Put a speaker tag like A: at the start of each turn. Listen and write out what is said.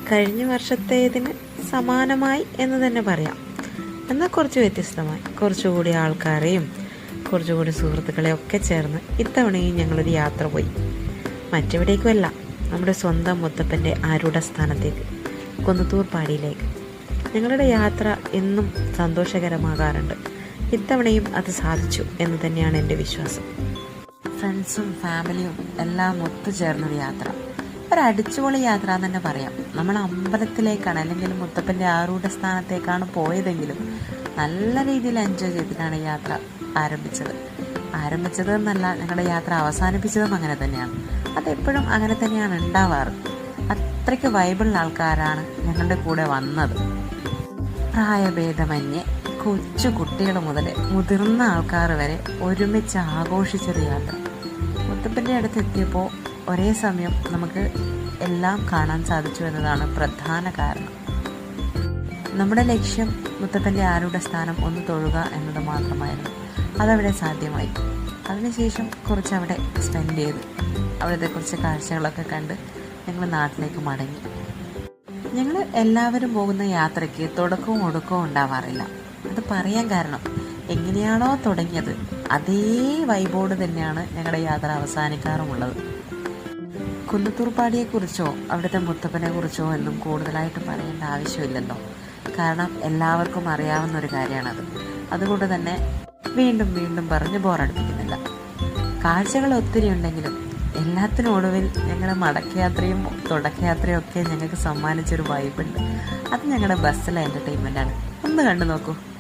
A: കഴിഞ്ഞ വർഷത്തേതിന് സമാനമായി എന്ന് തന്നെ പറയാം. എന്നാൽ കുറച്ച് വ്യത്യസ്തമായി, കുറച്ചുകൂടി ആൾക്കാരെയും കുറച്ചുകൂടി സുഹൃത്തുക്കളെയും ഒക്കെ ചേർന്ന് ഇത്തവണയും ഞങ്ങളൊരു യാത്ര പോയി. മറ്റെവിടേക്കുമല്ല, നമ്മുടെ സ്വന്തം മുത്തപ്പൻ്റെ ആരൂഢ സ്ഥാനത്തേക്ക്, കുന്നത്തൂർ പാടിയിലേക്ക്. ഞങ്ങളുടെ യാത്ര എന്നും സന്തോഷകരമാകാറുണ്ട്. ഇത്തവണയും അത് സാധിച്ചു എന്ന് തന്നെയാണ് എൻ്റെ വിശ്വാസം. ഫ്രണ്ട്സും ഫാമിലിയും എല്ലാം ഒത്തുചേർന്നൊരു യാത്ര, ഒരടിച്ചുപൊളി യാത്ര എന്ന് തന്നെ പറയാം. നമ്മൾ അമ്പലത്തിലേക്കാണ്, അല്ലെങ്കിൽ മുത്തപ്പൻ്റെ ആരൂഢ സ്ഥാനത്തേക്കാണ് പോയതെങ്കിലും നല്ല രീതിയിൽ എൻജോയ് ചെയ്തിട്ടാണ് യാത്ര ആരംഭിച്ചത് എന്നല്ല, ഞങ്ങളുടെ യാത്ര അവസാനിപ്പിച്ചതും അങ്ങനെ തന്നെയാണ്. അതെപ്പോഴും അങ്ങനെ തന്നെയാണ് ഉണ്ടാവാറ്. അത്രയ്ക്ക് വൈബിളുള്ള ആൾക്കാരാണ് ഞങ്ങളുടെ കൂടെ വന്നത്. പ്രായഭേദമന്യേ കൊച്ചു കുട്ടികൾ മുതൽ മുതിർന്ന ആൾക്കാർ വരെ ഒരുമിച്ച് ആഘോഷിച്ചൊരു യാത്ര. മുത്തപ്പൻ്റെ അടുത്ത് എത്തിയപ്പോൾ ഒരേ സമയം നമുക്ക് എല്ലാം കാണാൻ സാധിച്ചു എന്നതാണ് പ്രധാന കാരണം. നമ്മുടെ ലക്ഷ്യം മുത്തപ്പൻ്റെ ആരൂഢ സ്ഥാനം ഒന്ന് തൊഴുക എന്നത് മാത്രമായിരുന്നു. അതവിടെ സാധ്യമായി. അതിനുശേഷം കുറച്ച് അവിടെ സ്പെൻഡ് ചെയ്ത് അവിടുത്തെ കുറച്ച് കാഴ്ചകളൊക്കെ കണ്ട് ഞങ്ങൾ നാട്ടിലേക്ക് മടങ്ങി. ഞങ്ങൾ എല്ലാവരും പോകുന്ന യാത്രയ്ക്ക് തുടക്കവും ഒടുക്കവും ഉണ്ടാവാറില്ല. അത് പറയാൻ കാരണം, എങ്ങനെയാണോ തുടങ്ങിയത് അതേ വൈബോട് തന്നെയാണ് ഞങ്ങളുടെ യാത്ര അവസാനിക്കാറുമുള്ളത്. കുന്നത്തൂർ പാടിയെക്കുറിച്ചോ അവിടുത്തെ മുത്തപ്പനെ കുറിച്ചോ എന്നും കൂടുതലായിട്ട് പറയേണ്ട ആവശ്യമില്ലല്ലോ. കാരണം എല്ലാവർക്കും അറിയാവുന്ന ഒരു കാര്യമാണത്. അതുകൊണ്ട് തന്നെ വീണ്ടും വീണ്ടും പറഞ്ഞ് ബോറടിപ്പിക്കുന്നില്ല. കാഴ്ചകൾ ഒത്തിരി ഉണ്ടെങ്കിലും എല്ലാത്തിനും ഒടുവിൽ ഞങ്ങളുടെ മടക്കയാത്രയും തുടക്കയാത്രയും ഒക്കെ ഞങ്ങൾക്ക് സമ്മാനിച്ചൊരു വൈബുണ്ട്. അത് ഞങ്ങളുടെ ബസ്സിലെ എൻ്റർടൈൻമെൻ്റാണ്. ഒന്ന് കണ്ടു നോക്കൂ.